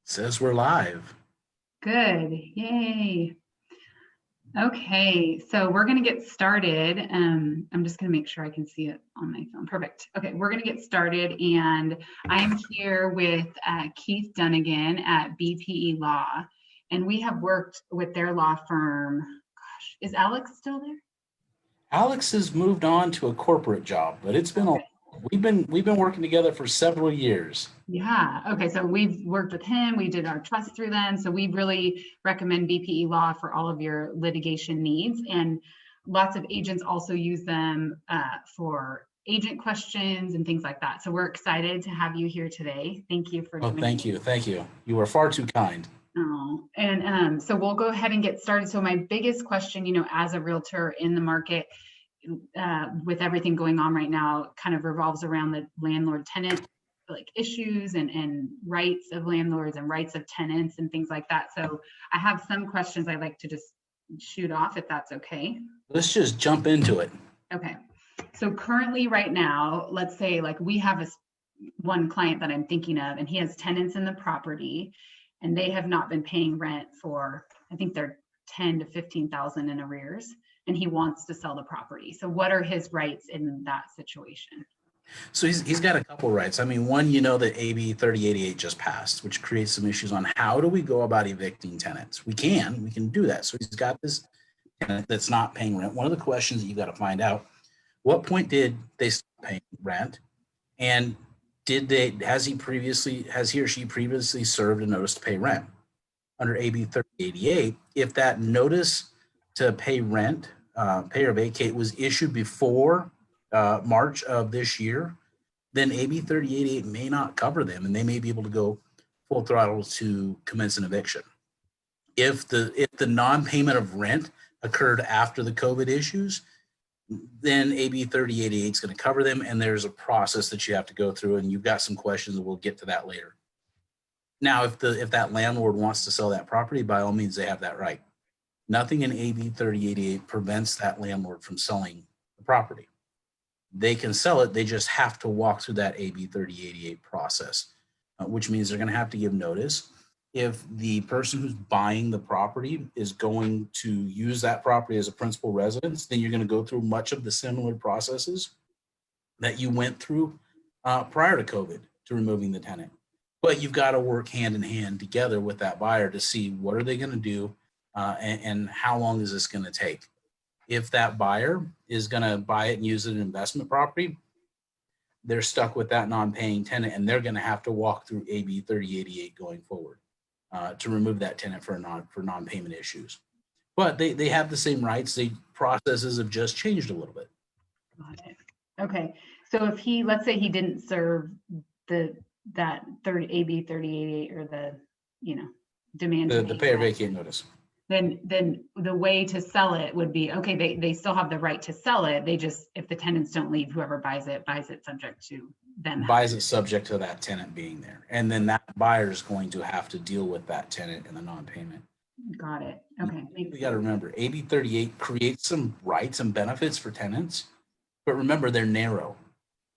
Says we're live. Good. Yay. Okay, so we're going to get started. I'm just going to make sure I can see it on my phone. Perfect. Okay, we're going to get started, and I'm here with Keith Dunnigan at BPE Law, and we have worked with their law firm. Gosh, is Alex still there? Alex has moved on to a corporate job, but it's been we've been working together for several years. Yeah. Okay. So we've worked with him. We did our trust through them. So we really recommend BPE Law for all of your litigation needs. And lots of agents also use them for agent questions and things like that. So we're excited to have you here today. Thank you for joining. Thank you. Thank you. You are far too kind. Oh, and so we'll go ahead and get started. So my biggest question, as a realtor in the market, with everything going on right now, kind of revolves around the landlord tenant like issues and rights of landlords and rights of tenants and things like that. So I have some questions I'd like to just shoot off, if that's okay. Let's just jump into it. Okay. So currently right now, let's say like we have one client that I'm thinking of, and he has tenants in the property and they have not been paying rent for, I think they're 10 to 15,000 in arrears, and he wants to sell the property. So what are his rights in that situation? So he's got a couple rights. I mean, one, that AB 3088 just passed, which creates some issues on how do we go about evicting tenants. We can do that. So he's got this tenant that's not paying rent. One of the questions that you got to find out, what point did they stop paying rent? And has he or she previously served a notice to pay rent? Under AB 3088, if that notice to pay rent, pay or vacate was issued before March of this year, then AB 3088 may not cover them, and they may be able to go full throttle to commence an eviction. If the non-payment of rent occurred after the COVID issues, then AB 3088 is going to cover them, and there's a process that you have to go through, and you've got some questions, and we'll get to that later. Now, if that landlord wants to sell that property, by all means, they have that right. Nothing in AB 3088 prevents that landlord from selling the property. They can sell it, they just have to walk through that AB 3088 process, which means they're going to have to give notice. If the person who's buying the property is going to use that property as a principal residence, then you're going to go through much of the similar processes that you went through prior to COVID to removing the tenant. But you've got to work hand in hand together with that buyer to see what are they going to do and how long is this going to take. If that buyer is going to buy it and use it as an investment property, they're stuck with that non-paying tenant, and they're going to have to walk through AB 3088 going forward to remove that tenant for non-payment issues. But they have the same rights. The processes have just changed a little bit. Got it. Okay. So if let's say he didn't serve that AB 3088 or the demand the pay or vacate notice, then the way to sell it would be, okay, they still have the right to sell it. They just, if the tenants don't leave, whoever buys it subject to them. Buys it subject to that tenant being there. And then that buyer is going to have to deal with that tenant and the non-payment. Got it. Okay. We got to remember, AB 38 creates some rights and benefits for tenants, but remember, they're narrow.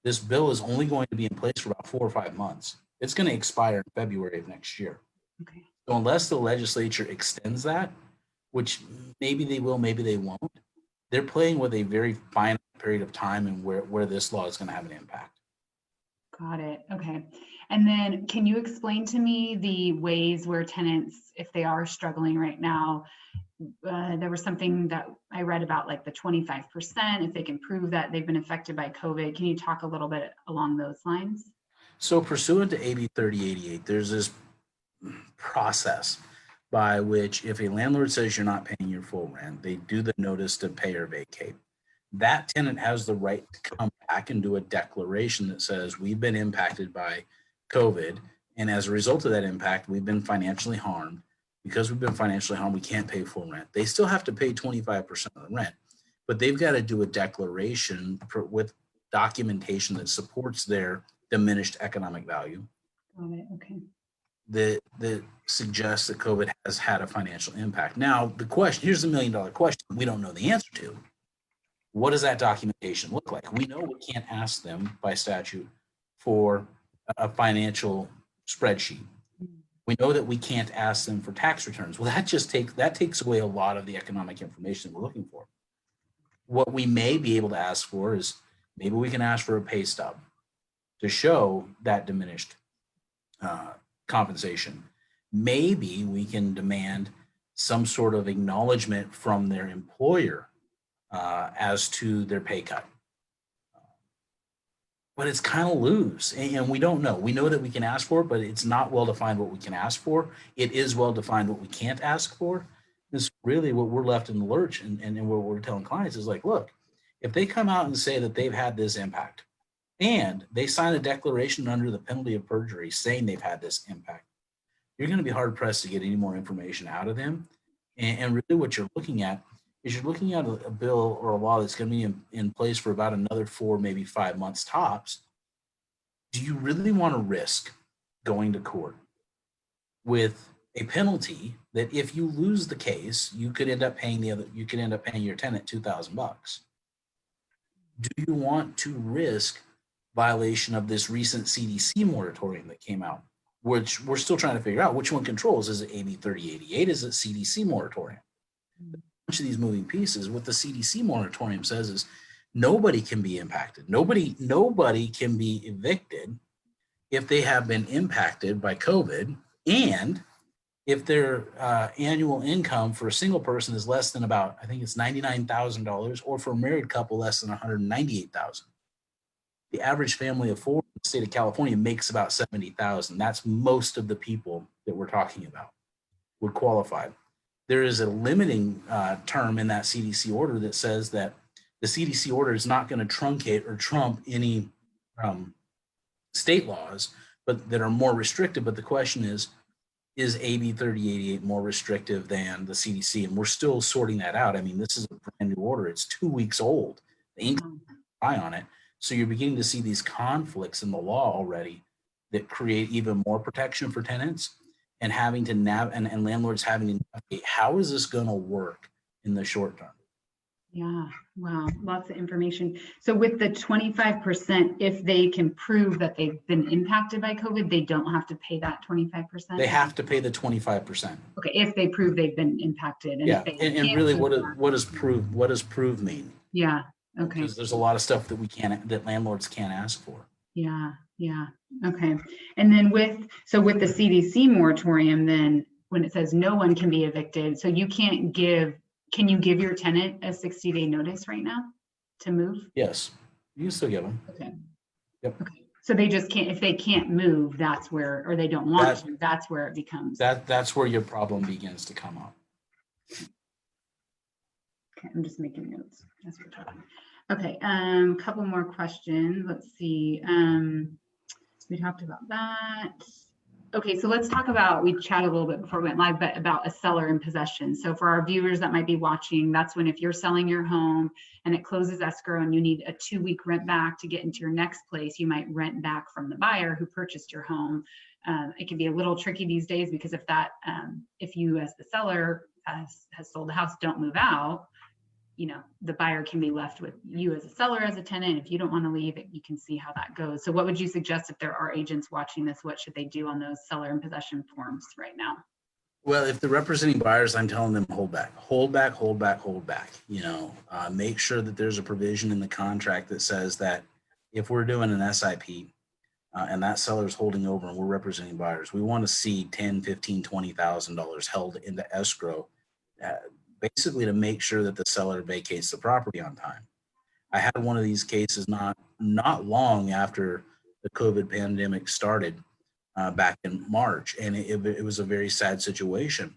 This bill is only going to be in place for about 4 or 5 months. It's going to expire in February of next year. Okay. So unless the legislature extends that, which maybe they will, maybe they won't, they're playing with a very finite period of time and where this law is going to have an impact. Got it. Okay. And then can you explain to me the ways where tenants, if they are struggling right now, there was something that I read about, like the 25%, if they can prove that they've been affected by COVID. Can you talk a little bit along those lines? So pursuant to AB 3088, there's this process by which if a landlord says you're not paying your full rent, they do the notice to pay or vacate. That tenant has the right to come back and do a declaration that says we've been impacted by COVID, and as a result of that impact, we've been financially harmed. Because we've been financially harmed, we can't pay full rent. They still have to pay 25% of the rent, but they've got to do a declaration with documentation that supports their diminished economic value. Got it. Okay. That suggests that COVID has had a financial impact. Now, here's the $1 million question we don't know the answer to. What does that documentation look like? We know we can't ask them by statute for a financial spreadsheet. We know that we can't ask them for tax returns. Well, that takes away a lot of the economic information we're looking for. What we may be able to ask for is maybe we can ask for a pay stub to show that diminished compensation. Maybe we can demand some sort of acknowledgement from their employer as to their pay cut. But it's kind of loose, and we don't know. We know that we can ask for it, but it's not well defined what we can ask for. It is well defined what we can't ask for. Is really what we're left in the lurch, and what we're telling clients is like, look, if they come out and say that they've had this impact, and they sign a declaration under the penalty of perjury saying they've had this impact, you're going to be hard pressed to get any more information out of them. And really what you're looking at is you're looking at a bill or a law that's going to be in place for about another 4, maybe 5 months tops. Do you really want to risk going to court with a penalty that if you lose the case, you could end up paying your tenant $2,000? Do you want to risk violation of this recent CDC moratorium that came out, which we're still trying to figure out which one controls? Is it AB 3088? Is it CDC moratorium? A bunch of these moving pieces. What the CDC moratorium says is nobody can be impacted. Nobody can be evicted if they have been impacted by COVID, and if their annual income for a single person is less than about, I think it's $99,000, or for a married couple less than $198,000. The average family of 4 in the state of California makes about $70,000. That's most of the people that we're talking about would qualify. There is a limiting term in that CDC order that says that the CDC order is not going to truncate or trump any state laws, but that are more restrictive. But the question is AB 3088 more restrictive than the CDC? And we're still sorting that out. I mean, this is a brand new order. It's 2 weeks old. The ink eye on it. So you're beginning to see these conflicts in the law already that create even more protection for tenants, and having to and landlords having to navigate, how is this going to work in the short term? Yeah, wow, lots of information. So with the 25%, if they can prove that they've been impacted by COVID, they don't have to pay that 25%? They have to pay the 25%. Okay, if they prove they've been impacted. And yeah, and really what does prove mean? Yeah, okay. Because there's a lot of stuff that landlords can't ask for. Yeah, okay. And then with the CDC moratorium, then when it says no one can be evicted, so can you give your tenant a 60-day notice right now to move? Yes, you can still give them. Okay. Yep. Okay. So they just can't, if they can't move, or they don't want to, that's where it becomes. That's where your problem begins to come up. Okay, I'm just making notes as we're talking. Okay, couple more questions. Let's see. We talked about that. Okay, so let's talk about, we chatted a little bit before we went live, but about a seller in possession. So for our viewers that might be watching, that's when if you're selling your home and it closes escrow and you need a 2-week rent back to get into your next place, you might rent back from the buyer who purchased your home. It can be a little tricky these days because if you as the seller has sold the house, don't move out, the buyer can be left with you as a seller, as a tenant. If you don't want to leave, you can see how that goes. So what would you suggest if there are agents watching this? What should they do on those seller in possession forms right now? Well, if they're representing buyers, I'm telling them hold back. Make sure that there's a provision in the contract that says that if we're doing an SIP and that seller's holding over and we're representing buyers, we want to see $10,000, $15,000, $20,000 held into escrow, basically to make sure that the seller vacates the property on time. I had one of these cases not long after the COVID pandemic started back in March, and it was a very sad situation.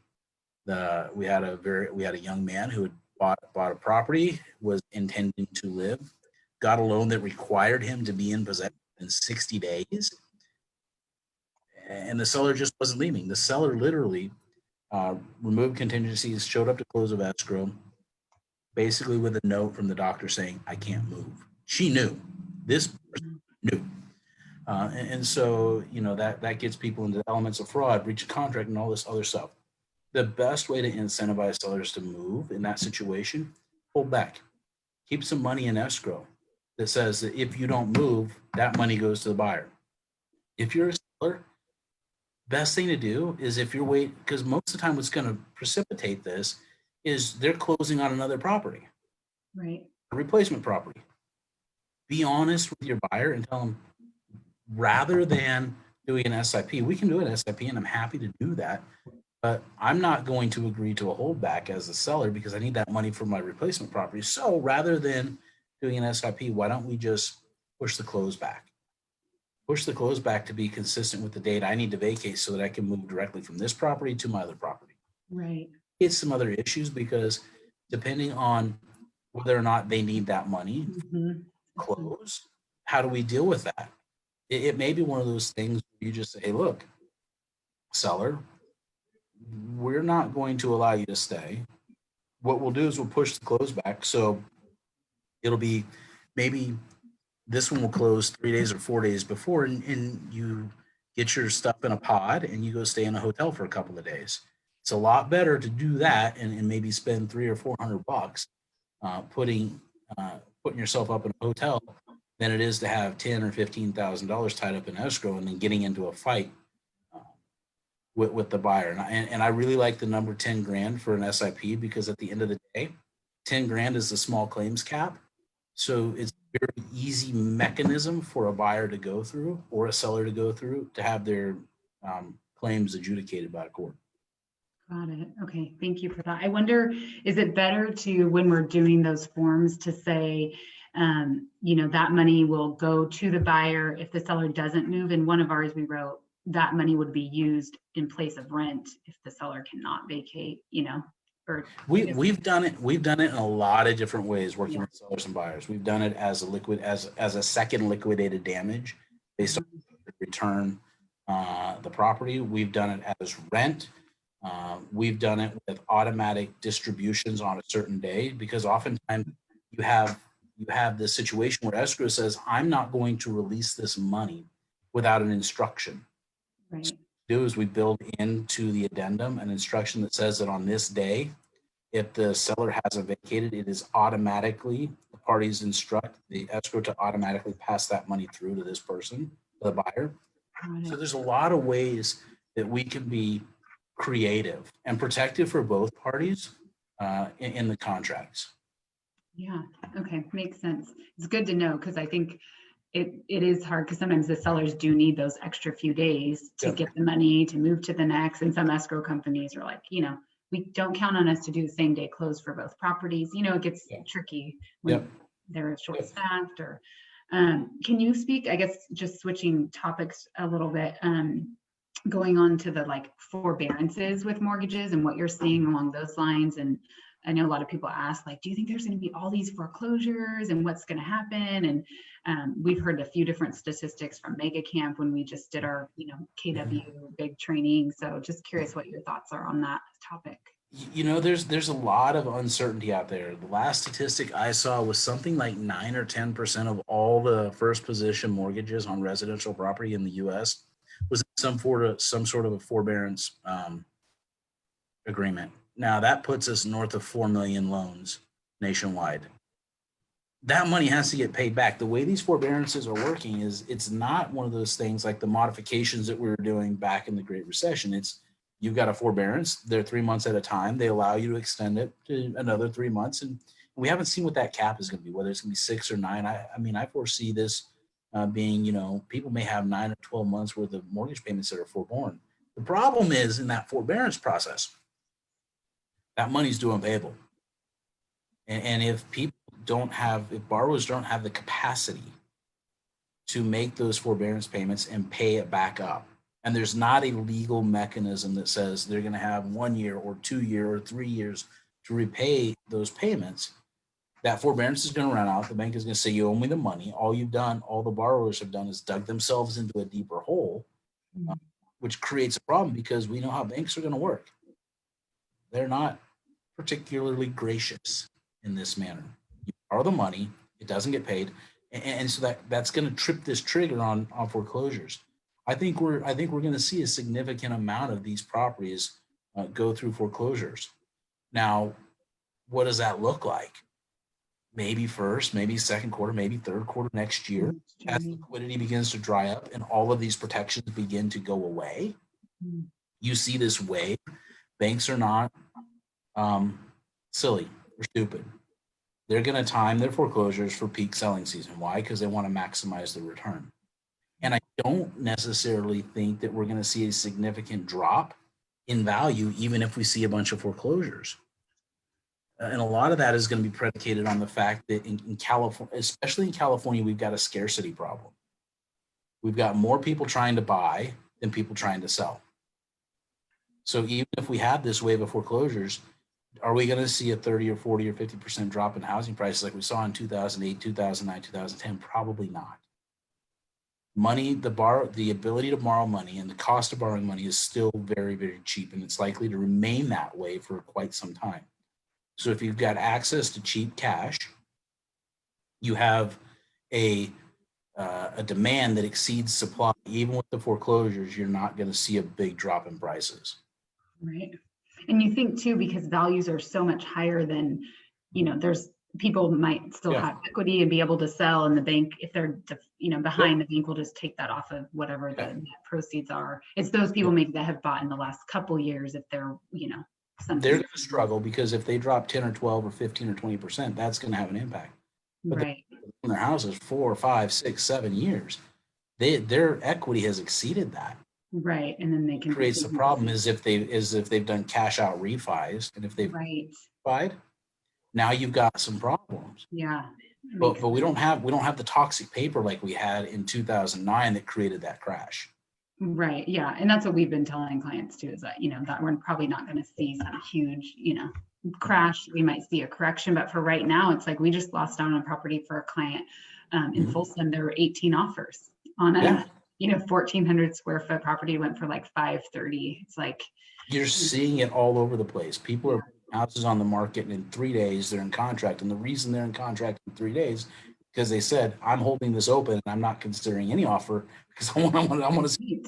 We had a young man who had bought a property, was intending to live, got a loan that required him to be in possession in 60 days, and the seller just wasn't leaving. The seller literally removed contingencies, showed up to close of escrow, basically with a note from the doctor saying, I can't move. She knew. This person knew. And so, that gets people into elements of fraud, breach of contract, and all this other stuff. The best way to incentivize sellers to move in that situation, hold back. Keep some money in escrow. that says that if you don't move, that money goes to the buyer. If you're a seller, best thing to do is if you're waiting, because most of the time what's going to precipitate this is they're closing on another property, Right. a replacement property. Be honest with your buyer and tell them, rather than doing an SIP, we can do an SIP and I'm happy to do that. But I'm not going to agree to a holdback as a seller because I need that money for my replacement property. So rather than doing an SIP, why don't we just push the close back? Push the close back to be consistent with the date I need to vacate so that I can move directly from this property to my other property. Right. It's some other issues because depending on whether or not they need that money close, how do we deal with that? It may be one of those things where you just say, hey, look, seller, we're not going to allow you to stay. What we'll do is we'll push the close back. So it'll be maybe this one will close 3 days or 4 days before, and you get your stuff in a pod and you go stay in a hotel for a couple of days. It's a lot better to do that and maybe spend $300 or $400 putting yourself up in a hotel than it is to have $10,000 or $15,000 tied up in escrow and then getting into a fight with the buyer. And I really like the number 10 grand for an SIP because at the end of the day, 10 grand is the small claims cap. So it's a very easy mechanism for a buyer to go through or a seller to go through to have their claims adjudicated by a court. Got it. Okay. Thank you for that. I wonder, is it better to, when we're doing those forms, to say, that money will go to the buyer if the seller doesn't move? In one of ours, we wrote that money would be used in place of rent if the seller cannot vacate, or we've done it in a lot of different ways working with sellers and buyers. We've done it as a second liquidated damage based on return the property. We've done it as rent. We've done it with automatic distributions on a certain day because oftentimes you have this situation where escrow says, I'm not going to release this money without an instruction. Right. So what we do is we build into the addendum an instruction that says that on this day, if the seller hasn't vacated, it is automatically, the parties instruct the escrow to automatically pass that money through to this person, the buyer. So there's a lot of ways that we can be creative and protective for both parties in the contracts. Yeah. Okay. Makes sense. It's good to know because I think it is hard because sometimes the sellers do need those extra few days to get the money to move to the next. And some escrow companies are like, we don't count on us to do the same day close for both properties. It gets tricky when they're short staffed or can you speak, I guess, just switching topics a little bit, going on to the forbearances with mortgages and what you're seeing along those lines. And I know a lot of people ask, do you think there's going to be all these foreclosures and what's going to happen? And we've heard a few different statistics from Mega Camp when we just did our, KW big training. So just curious what your thoughts are on that topic. There's a lot of uncertainty out there. The last statistic I saw was something like 9 or 10% of all the first position mortgages on residential property in the U.S. was some sort of a forbearance agreement. Now that puts us north of 4 million loans nationwide. That money has to get paid back. The way these forbearances are working is it's not one of those things like the modifications that we were doing back in the Great Recession. It's you've got a forbearance, they're 3 months at a time. They allow you to extend it to another 3 months. And we haven't seen what that cap is going to be, whether it's going to be 6 or 9. I foresee this being, people may have 9 or 12 months worth of mortgage payments that are forborne. The problem is in that forbearance process, that money's due and payable. And if borrowers don't have the capacity to make those forbearance payments and pay it back up, and there's not a legal mechanism that says they're going to have 1 year or 2 years or 3 years to repay those payments, that forbearance is going to run out. The bank is going to say, you owe me the money. All the borrowers have done is dug themselves into a deeper hole, which creates a problem because we know how banks are going to work. They're not particularly gracious in this manner. You borrow the money, it doesn't get paid, and so that's going to trip this trigger on foreclosures. I think we're going to see a significant amount of these properties go through foreclosures. Now, what does that look like? maybe first, maybe second quarter, maybe third quarter next year, as liquidity begins to dry up and all of these protections begin to go away. You see this wave. Banks are not silly or stupid. They're going to time their foreclosures for peak selling season. Why? Because they want to maximize the return. And I don't necessarily think that we're going to see a significant drop in value, even if we see a bunch of foreclosures. And a lot of that is going to be predicated on the fact that in California, especially in California, we've got a scarcity problem. We've got more people trying to buy than people trying to sell. So even if we have this wave of foreclosures, are we going to see a 30 or 40 or 50% drop in housing prices like we saw in 2008, 2009, 2010? Probably not. Money, the ability to borrow money and the cost of borrowing money is still very, very cheap, and it's likely to remain that way for quite some time. So if you've got access to cheap cash, you have a demand that exceeds supply. Even with the foreclosures, you're not going to see a big drop in prices. Right. And you think too, because values are so much higher than, there's people might still have equity and be able to sell, and the bank, if they're, behind, the bank will just take that off of whatever the net proceeds are. It's those people maybe that have bought in the last couple years, if they're, they're going to struggle, because if they drop 10 or 12 or 15 or 20%, that's going to have an impact. But right. In their houses 4 or 5, 6, 7 years, their equity has exceeded that. Right. And then they can creates the problem is if they've done cash out refis, and if they've refied, now you've got some problems. Yeah. But we don't have the toxic paper like we had in 2009 that created that crash. Right. Yeah. And that's what we've been telling clients too, is that, that we're probably not going to see some huge, crash. We might see a correction, but for right now, it's like we just lost out on a property for a client in Folsom. There were 18 offers on a 1,400 square foot property, went for like 530. It's like you're seeing it all over the place. People are putting houses on the market, and in 3 days they're in contract. And the reason they're in contract in 3 days, because they said, I'm holding this open and I'm not considering any offer because I want to see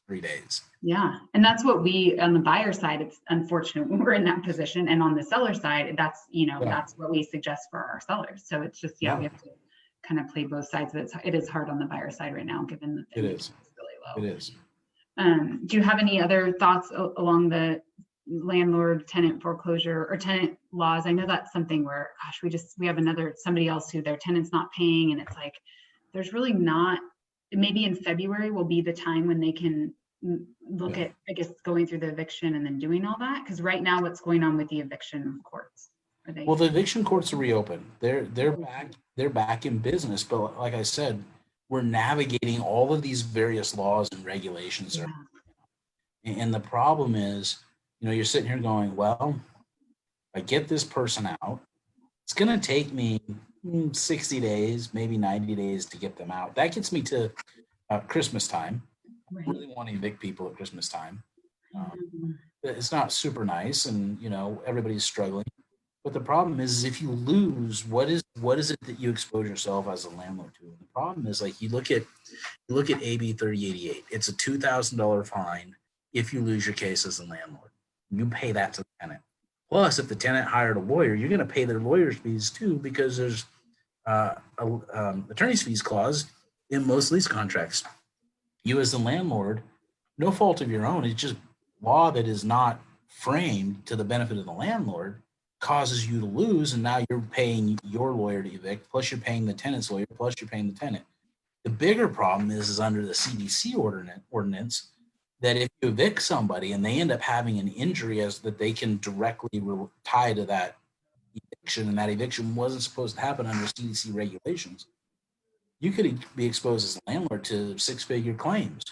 3 days. Yeah. And that's what we, on the buyer side, it's unfortunate when we're in that position. And on the seller side, that's, that's what we suggest for our sellers. So it's just, we have to kind of play both sides. But it is hard on the buyer side right now, given that the is really low. It is. Do you have any other thoughts along the landlord tenant foreclosure or tenant laws? I know that's something where, gosh, we have somebody else who their tenant's not paying, and it's like, there's really not, maybe in February will be the time when they can look at, I guess, going through the eviction and then doing all that. Because right now, what's going on with the eviction courts? Well, the eviction courts are reopened. They're back in business. But like I said, we're navigating all of these various laws and regulations. And the problem is, you're sitting here going, well, I get this person out. It's going to take me 60 days, maybe 90 days to get them out. That gets me to Christmas time. I really want to evict people at Christmas time. It's not super nice, and everybody's struggling. But the problem is if you lose, what is it that you expose yourself as a landlord to? And the problem is, like, you look at AB 3088. It's a $2,000 fine if you lose your case as a landlord. You pay that to the tenant. Plus, if the tenant hired a lawyer, you're going to pay their lawyer's fees too, because there's attorney's fees clause in most lease contracts. You as the landlord, no fault of your own, it's just law that is not framed to the benefit of the landlord, causes you to lose, and now you're paying your lawyer to evict, plus you're paying the tenant's lawyer, plus you're paying the tenant. The bigger problem is under the CDC ordinance, that if you evict somebody and they end up having an injury as that they can directly tie to that eviction, and that eviction wasn't supposed to happen under CDC regulations, you could be exposed as a landlord to 6-figure claims.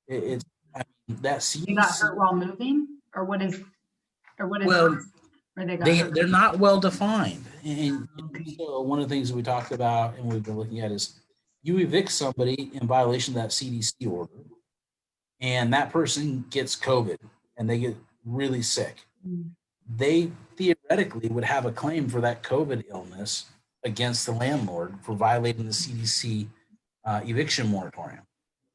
That CDC. You got hurt while moving, or what is? Well, they're not well defined. And so one of the things that we talked about and we've been looking at is you evict somebody in violation of that CDC order, and that person gets COVID and they get really sick. They theoretically would have a claim for that COVID illness against the landlord for violating the CDC eviction moratorium.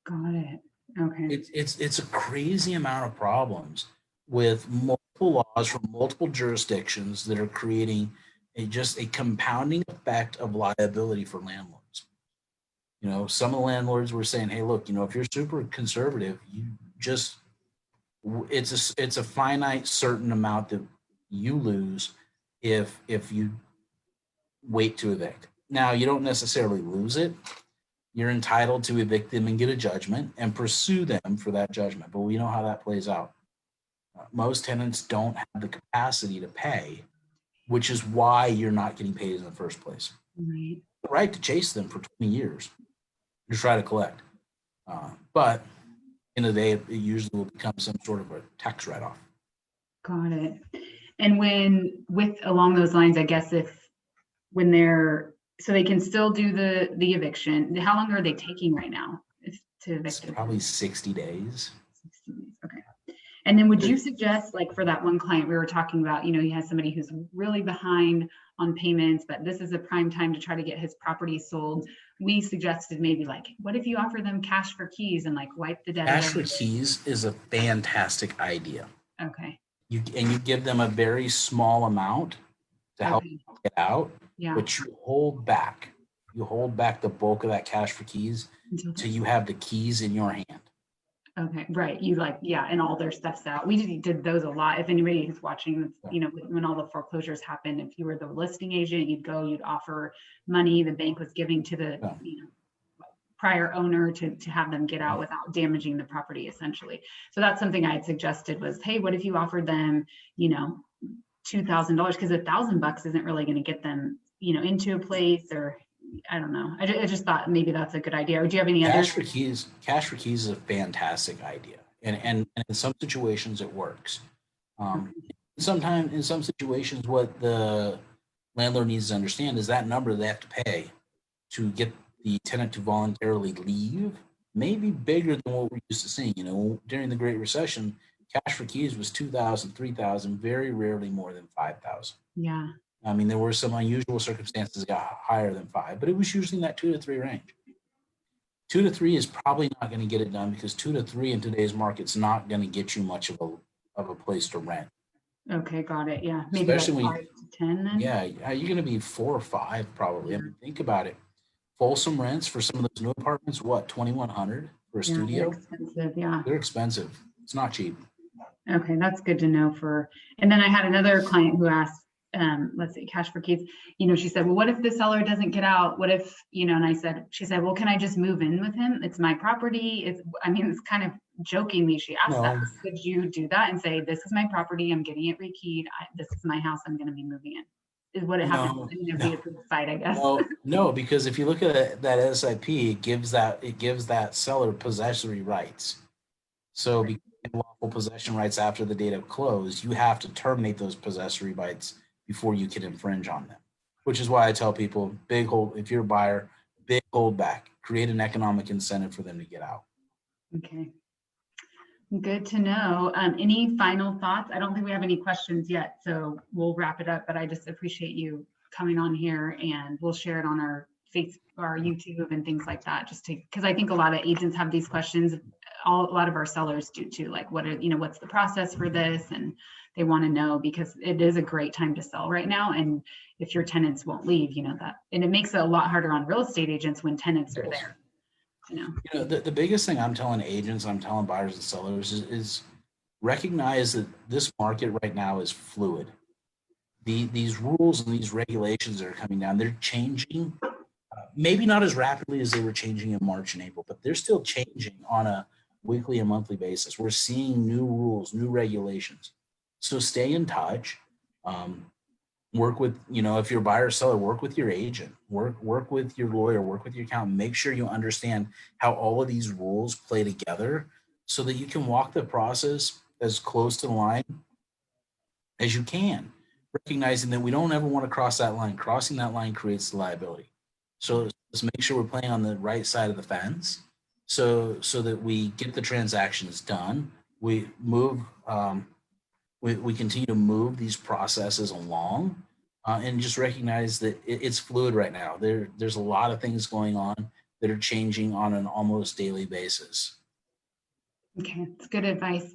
Got it. Okay. It's a crazy amount of problems with multiple laws from multiple jurisdictions that are creating a compounding effect of liability for landlords. Some of the landlords were saying, hey, look, if you're super conservative, you just, it's a finite certain amount that you lose if you wait to evict. Now, you don't necessarily lose it. You're entitled to evict them and get a judgment and pursue them for that judgment. But we know how that plays out. Most tenants don't have the capacity to pay, which is why you're not getting paid in the first place. Right. The right to chase them for 20 years to try to collect. But in the day, it usually will become some sort of a tax write-off. Got it. And along those lines, I guess so they can still do the eviction. How long are they taking right now to evict? It's probably 60 days. 60 days. Okay. And then would you suggest, like for that one client we were talking about, he has somebody who's really behind on payments, but this is a prime time to try to get his property sold. We suggested maybe like, what if you offer them cash for keys and like wipe the debt away? Cash for keys is a fantastic idea. Okay. You give them a very small amount to help get out, but you hold back. You hold back the bulk of that cash for keys until you have the keys in your hand. Okay, right. And all their stuff's out. We did those a lot. If anybody who's watching, when all the foreclosures happened, if you were the listing agent, you'd offer money the bank was giving to the prior owner to have them get out without damaging the property, essentially. So that's something I had suggested was, hey, what if you offered them, $2,000? Because $1,000 isn't really going to get them, into a place, or I don't know. I just thought maybe that's a good idea. Or do you have any other? Cash for keys is a fantastic idea, and in some situations it works. Sometimes in some situations, what the landlord needs to understand is that number they have to pay to get the tenant to voluntarily leave may be bigger than what we're used to seeing. During the Great Recession, cash for keys was $2,000, $3,000, very rarely more than $5,000. Yeah. I mean, there were some unusual circumstances that got higher than 5, but it was usually in that 2 to 3 range. 2 to 3 is probably not going to get it done because 2 to 3 in today's market is not going to get you much of a place to rent. Okay, got it. Yeah, maybe especially like 5 to 10 then. Yeah, you're going to be 4 or 5 probably. I mean, think about it. Folsom rents for some of those new apartments, what, $2,100 for a studio? They're expensive. Yeah, they're expensive. It's not cheap. Okay, that's good to know. And then I had another client who asked, let's see, cash for keys. She said, well, what if the seller doesn't get out? What if, and she said, well, can I just move in with him? It's my property. It's kind of jokingly she asked that. Could you do that and say, this is my property, I'm getting it rekeyed, this is my house, I'm going to be moving in? Is what it happens in the site, I guess. No, because if you look at that SIP, it gives that seller possessory rights. So because lawful possession rights after the date of close, you have to terminate those possessory rights before you can infringe on them, which is why I tell people, if you're a buyer, big hold back, create an economic incentive for them to get out. Okay. Good to know. Any final thoughts? I don't think we have any questions yet, so we'll wrap it up, but I just appreciate you coming on here, and we'll share it on our Facebook, our YouTube and things like that, because I think a lot of agents have these questions. A lot of our sellers do too, like what's the process for this? And they want to know, because it is a great time to sell right now. And if your tenants won't leave, that, and it makes it a lot harder on real estate agents when tenants are there. The biggest thing I'm telling agents, I'm telling buyers and sellers is recognize that this market right now is fluid. These rules and these regulations that are coming down, they're changing, maybe not as rapidly as they were changing in March and April, but they're still changing on a weekly and monthly basis. We're seeing new rules, new regulations. So stay in touch. Work with, if you're a buyer or seller, work with your agent, work with your lawyer, work with your accountant, make sure you understand how all of these rules play together so that you can walk the process as close to the line as you can, recognizing that we don't ever want to cross that line. Crossing that line creates liability. So let's make sure we're playing on the right side of the fence so that we get the transactions done. We move, we continue to move these processes along and just recognize that it's fluid right now. There's a lot of things going on that are changing on an almost daily basis. Okay, it's good advice.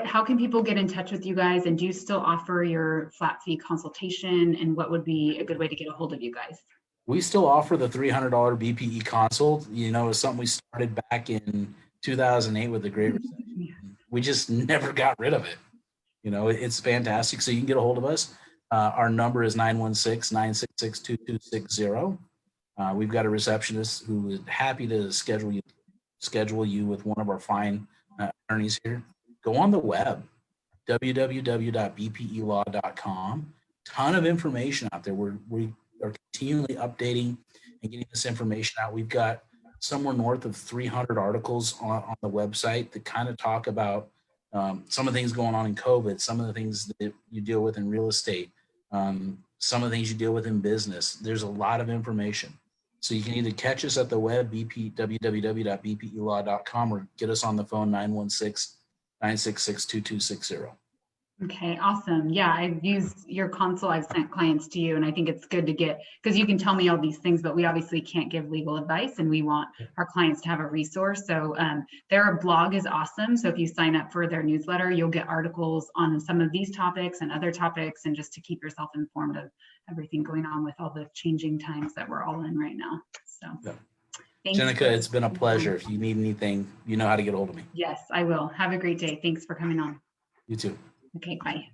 How can people get in touch with you guys? And do you still offer your flat fee consultation? And what would be a good way to get a hold of you guys? We still offer the $300 BPE consult. You know, it's something we started back in 2008 with the Great Recession. We just never got rid of it. You know, it's fantastic. So you can get a hold of us. Our number is 916-966-2260. We've got a receptionist who is happy to schedule you with one of our fine attorneys here. Go on the web, www.bpelaw.com. Ton of information out there. We are continually updating and getting this information out. We've got somewhere north of 300 articles on the website that kind of talk about some of the things going on in COVID, some of the things that you deal with in real estate, some of the things you deal with in business. There's a lot of information. So you can either catch us at the web, www.bpelaw.com, or get us on the phone, 916-966-2260. Okay, awesome. Yeah, I've used your console. I've sent clients to you, and I think it's good to get, because you can tell me all these things, but we obviously can't give legal advice, and we want our clients to have a resource. So their blog is awesome. So if you sign up for their newsletter, you'll get articles on some of these topics and other topics, and just to keep yourself informed of everything going on with all the changing times that we're all in right now. So Yeah. thanks. Jenica, it's been a pleasure. If you need anything, you know how to get a hold of me. Yes, I will. Have a great day. Thanks for coming on. You too. Okay, bye.